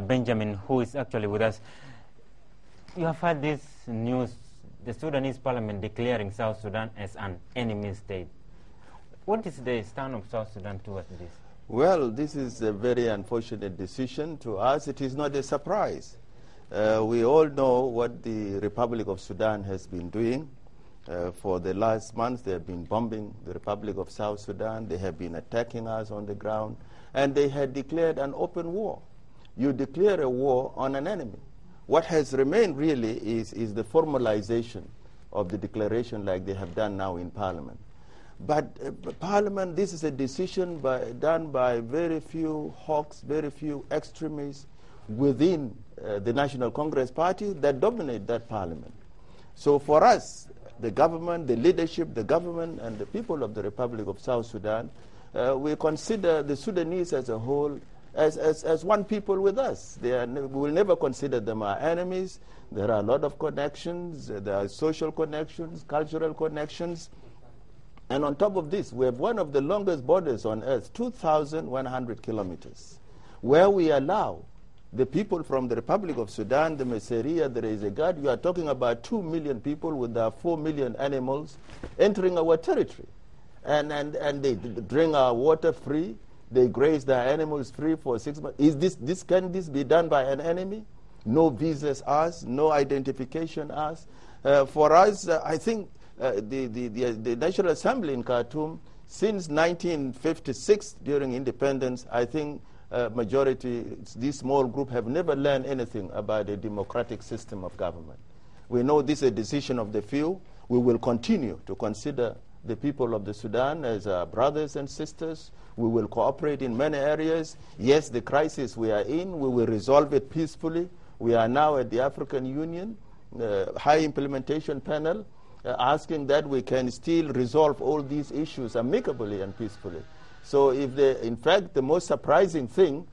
Benjamin, who is actually with us. You have heard this news, the Sudanese parliament declaring South Sudan as an enemy state. What is the stand of South Sudan towards this? Well, this is a very unfortunate decision. To us, it is not a surprise. We all know what the Republic of Sudan has been doing. For the last months, they have been bombing the Republic of South Sudan. They have been attacking us on the ground. And they had declared an open war. You declare a war on an enemy. What has remained really is the formalization of the declaration like they have done now in Parliament. But Parliament, this is a decision done by very few hawks, very few extremists within the National Congress Party that dominate that Parliament. So for us, the government, the leadership, the government, and the people of the Republic of South Sudan, we consider the Sudanese as a whole as one people with us. We will never consider them our enemies. There are a lot of connections. There are social connections, cultural connections. And on top of this, we have one of the longest borders on earth, 2,100 kilometers, where we allow the people from the Republic of Sudan, the Messeria, the Rezegad, you are talking about 2 million people with their 4 million animals entering our territory. And they drink our water free. They graze their animals free for 6 months. Can this be done by an enemy? No visas asked, no identification asked. For us, I think the National Assembly in Khartoum, since 1956, during independence, I think majority, this small group, have never learned anything about a democratic system of government. We know this is a decision of the few. We will continue to consider the people of the Sudan as our brothers and sisters. We will cooperate in many areas. Yes, the crisis we are in, we will resolve it peacefully. We are now at the African Union High Implementation Panel, asking that we can still resolve all these issues amicably and peacefully. So in fact, the most surprising thing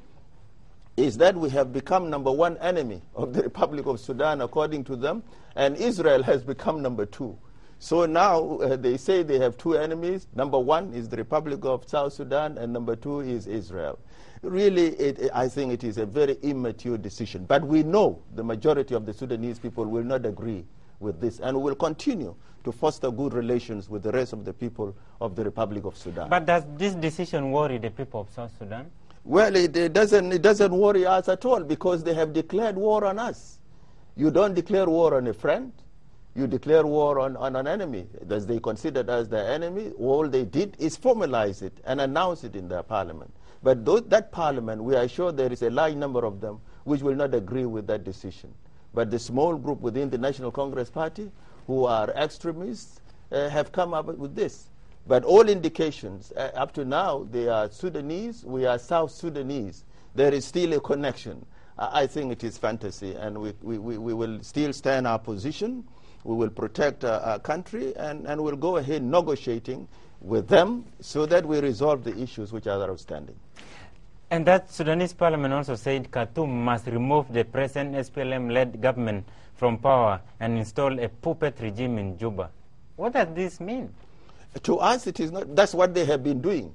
is that we have become number one enemy of the Republic of Sudan, according to them, and Israel has become number two. So now they say they have two enemies. Number one is the Republic of South Sudan, and number two is Israel. Really, I think it is a very immature decision. But we know the majority of the Sudanese people will not agree with this, and we will continue to foster good relations with the rest of the people of the Republic of Sudan. But does this decision worry the people of South Sudan? Well, it doesn't worry us at all, because they have declared war on us. You don't declare war on a friend. You declare war on an enemy. As they considered us their enemy, all they did is formalize it and announce it in their parliament. But that parliament, we are sure there is a large number of them which will not agree with that decision. But the small group within the National Congress Party, who are extremists, have come up with this. But all indications, up to now, they are Sudanese, we are South Sudanese. There is still a connection. I think it is fantasy, and we will still stand our position. We will protect our country, and we'll go ahead negotiating with them so that we resolve the issues which are outstanding. And that Sudanese parliament also said Khartoum must remove the present SPLM-led government from power and install a puppet regime in Juba. What does this mean? To us, it is not. That's what they have been doing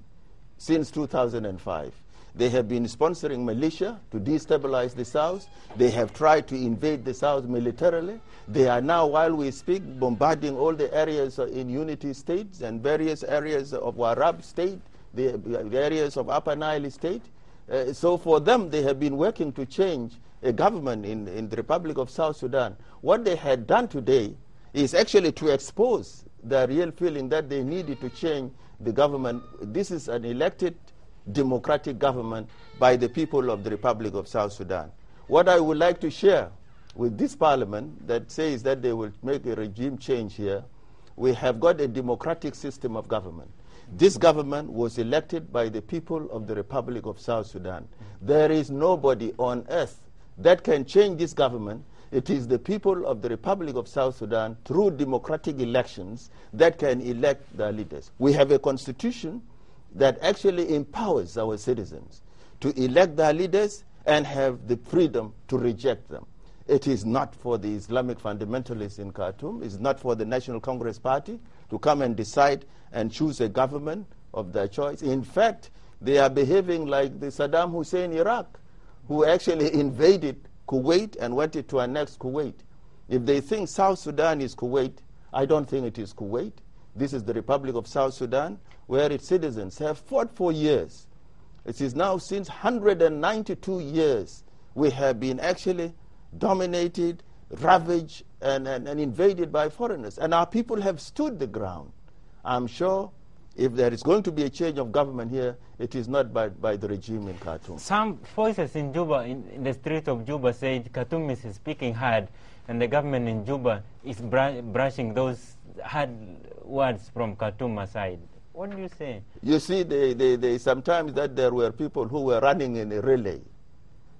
since 2005. They have been sponsoring militia to destabilize the South. They have tried to invade the South militarily. They are now, while we speak, bombarding all the areas in unity states and various areas of Warab state, the areas of Upper Nile state. So for them, they have been working to change a government in the Republic of South Sudan. What they had done today is actually to expose the real feeling that they needed to change the government. This is an elected democratic government by the people of the Republic of South Sudan. What I would like to share with this parliament that says that they will make a regime change here, we have got a democratic system of government. This government was elected by the people of the Republic of South Sudan. There is nobody on earth that can change this government. It is the people of the Republic of South Sudan, through democratic elections, that can elect their leaders. We have a constitution that actually empowers our citizens to elect their leaders and have the freedom to reject them. It is not for the Islamic fundamentalists in Khartoum. It's not for the National Congress Party to come and decide and choose a government of their choice. In fact, they are behaving like the Saddam Hussein Iraq, who actually invaded Kuwait and wanted to annex Kuwait. If they think South Sudan is Kuwait, I don't think it is Kuwait. This is the Republic of South Sudan, where its citizens have fought for years. It is now since 192 years we have been actually dominated, ravaged, and invaded by foreigners. And our people have stood the ground. I'm sure if there is going to be a change of government here, it is not by the regime in Khartoum. Some voices in Juba, in the streets of Juba, said Khartoum is speaking hard, and the government in Juba is brushing those hard words from Khartoum aside. What do you say? You see, they sometimes that there were people who were running in a relay,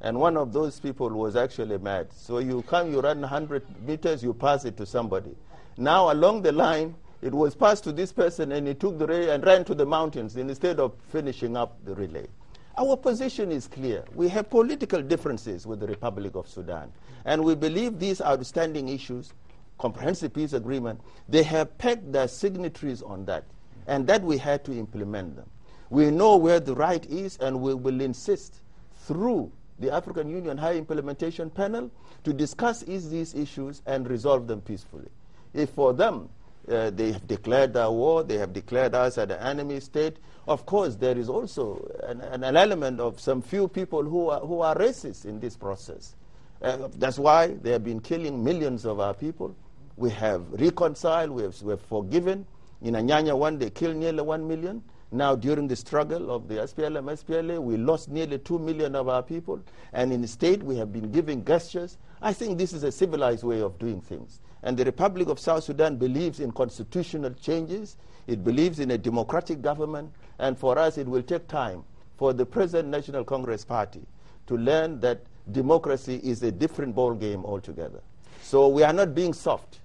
and one of those people was actually mad. So you run 100 meters, you pass it to somebody. Now along the line, it was passed to this person, and he took the relay and ran to the mountains instead of finishing up the relay. Our position is clear. We have political differences with the Republic of Sudan, and we believe these outstanding issues, comprehensive peace agreement, they have pegged their signatories on that, and that we had to implement them. We know where the right is, and we will insist through the African Union High Implementation Panel to discuss these issues and resolve them peacefully. If for them, they have declared our war, they have declared us an enemy state, of course there is also an element of some few people who are racist in this process. That's why they have been killing millions of our people. We have reconciled, we have forgiven. In Anyanya 1, they killed nearly 1 million. Now, during the struggle of the SPLA, we lost nearly 2 million of our people. And in the state, we have been giving gestures. I think this is a civilized way of doing things. And the Republic of South Sudan believes in constitutional changes. It believes in a democratic government. And for us, it will take time for the present National Congress Party to learn that democracy is a different ballgame altogether. So we are not being soft.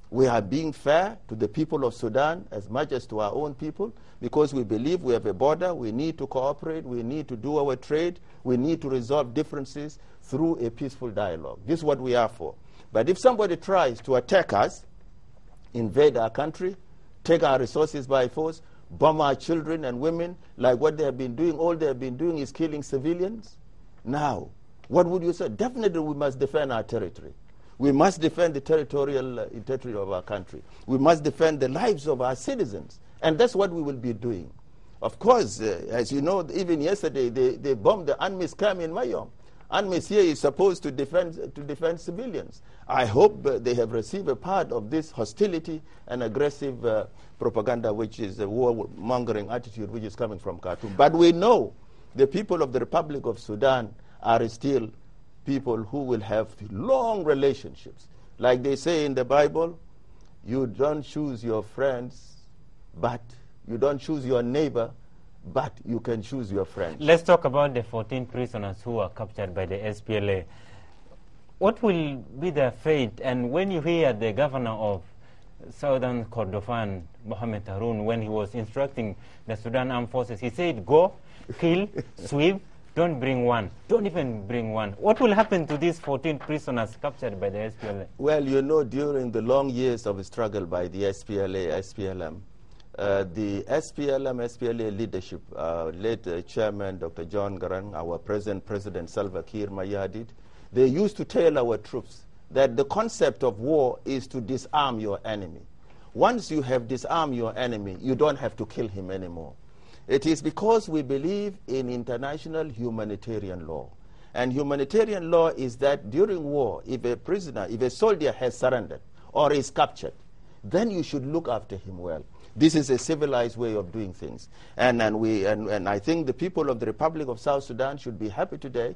We are being fair to the people of Sudan as much as to our own people, because we believe we have a border, we need to cooperate, we need to do our trade, we need to resolve differences through a peaceful dialogue. This is what we are for. But if somebody tries to attack us, invade our country, take our resources by force, bomb our children and women, like what they have been doing, all they have been doing is killing civilians, now, what would you say? Definitely we must defend our territory. We must defend the territorial integrity of our country. We must defend the lives of our citizens. And that's what we will be doing. Of course, as you know, even yesterday, they bombed the UNMISS camp in Mayom. UNMISS here is supposed to defend civilians. I hope they have received a part of this hostility and aggressive propaganda, which is a war-mongering attitude which is coming from Khartoum. But we know the people of the Republic of Sudan are still people who will have long relationships. Like they say in the Bible, you don't choose your friends, but you don't choose your neighbor, but you can choose your friends. Let's talk about the 14 prisoners who were captured by the SPLA. What will be their fate? And when you hear the governor of Southern Kordofan, Mohamed Haroun, when he was instructing the Sudan Armed Forces, he said, go, kill, sweep, don't bring one. Don't even bring one. What will happen to these 14 prisoners captured by the SPLA? Well, you know, during the long years of struggle by the SPLA, SPLM, the SPLA leadership, late Chairman Dr. John Garang, our present President Salva Kiir Mayardit, they used to tell our troops that the concept of war is to disarm your enemy. Once you have disarmed your enemy, you don't have to kill him anymore. It is because we believe in international humanitarian law. And humanitarian law is that during war, if a prisoner, if a soldier has surrendered or is captured, then you should look after him well. This is a civilized way of doing things. And I think the people of the Republic of South Sudan should be happy today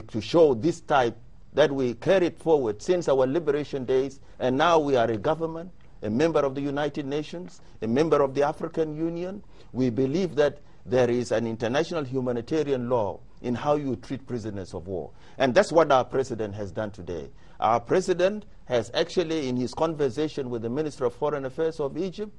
to show this type that we carried forward since our liberation days, and now we are a government, a member of the United Nations, a member of the African Union. We believe that there is an international humanitarian law in how you treat prisoners of war. And that's what our president has done today. Our president has actually, in his conversation with the Minister of Foreign Affairs of Egypt,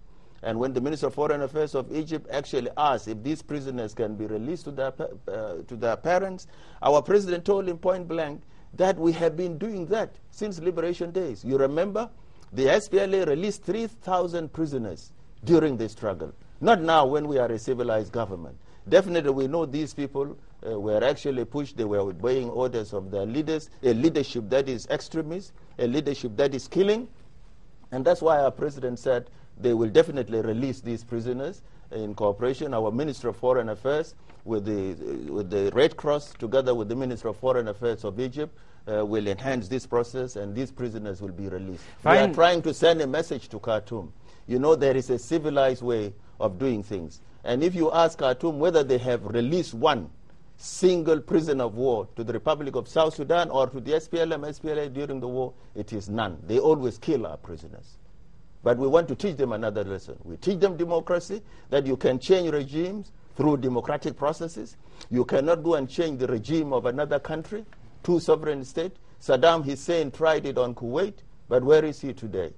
and when the Minister of Foreign Affairs of Egypt actually asked if these prisoners can be released to their parents, our president told him point blank that we have been doing that since liberation days. You remember, the SPLA released 3,000 prisoners during the struggle. Not now when we are a civilized government. Definitely we know these people were actually pushed. They were obeying orders of their leaders, a leadership that is extremist, a leadership that is killing. And that's why our president said they will definitely release these prisoners in cooperation. Our Minister of Foreign Affairs with the Red Cross, together with the Minister of Foreign Affairs of Egypt, will enhance this process, and these prisoners will be released. We are trying to send a message to Khartoum. You know, there is a civilized way of doing things. And if you ask Khartoum whether they have released one single prisoner of war to the Republic of South Sudan or to the SPLM, SPLA during the war, it is none. They always kill our prisoners. But we want to teach them another lesson. We teach them democracy, that you can change regimes through democratic processes. You cannot go and change the regime of another country, two sovereign states. Saddam Hussein tried it on Kuwait, but where is he today?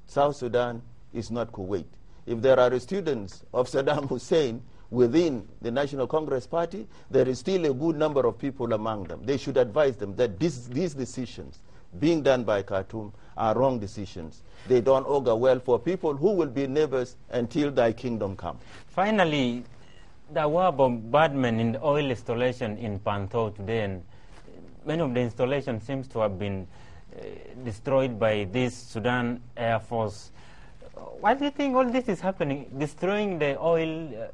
South Sudan is not Kuwait. If there are students of Saddam Hussein within the National Congress Party, there is still a good number of people among them. They should advise them that these decisions being done by Khartoum are wrong decisions. They don't augur well for people who will be neighbors until thy kingdom come. Finally, there were bombardment in the oil installation in Pantho today, and many of the installations seems to have been destroyed by this Sudan Air Force. Why do you think all this is happening, destroying the oil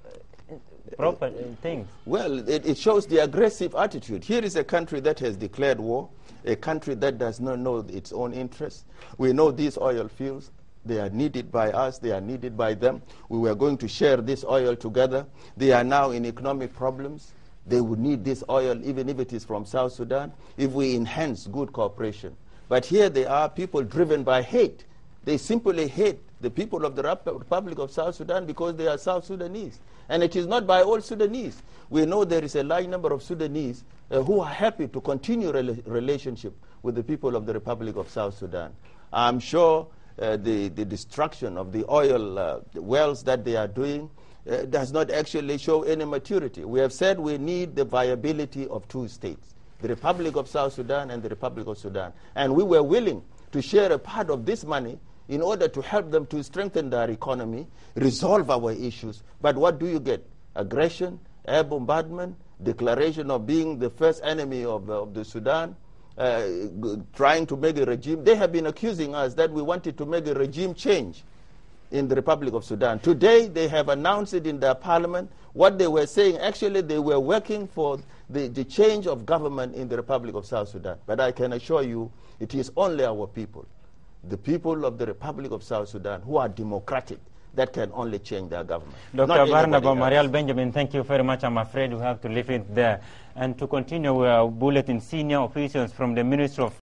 proper things? Well, it shows the aggressive attitude. Here is a country that has declared war, a country that does not know its own interests. We know these oil fields. They are needed by us. They are needed by them. We were going to share this oil together. They are now in economic problems. They would need this oil, even if it is from South Sudan, if we enhance good cooperation. But here they are, people driven by hate. They simply hate the people of the Republic of South Sudan because they are South Sudanese. And it is not by all Sudanese. We know there is a large number of Sudanese who are happy to continue relationship with the people of the Republic of South Sudan. I'm sure the destruction of the oil wells that they are doing does not actually show any maturity. We have said we need the viability of two states, the Republic of South Sudan and the Republic of Sudan. And we were willing to share a part of this money in order to help them to strengthen their economy, resolve our issues. But what do you get? Aggression, air bombardment, declaration of being the first enemy of the Sudan, trying to make a regime. They have been accusing us that we wanted to make a regime change in the Republic of Sudan. Today, they have announced it in their parliament. What they were saying, actually, they were working for the change of government in the Republic of South Sudan. But I can assure you, it is only our people, the people of the Republic of South Sudan, who are democratic, that can only change their government. Dr. Barnaba Benjamin, thank you very much. I'm afraid we have to leave it there. And to continue, we are bulletin senior officials from the Ministry of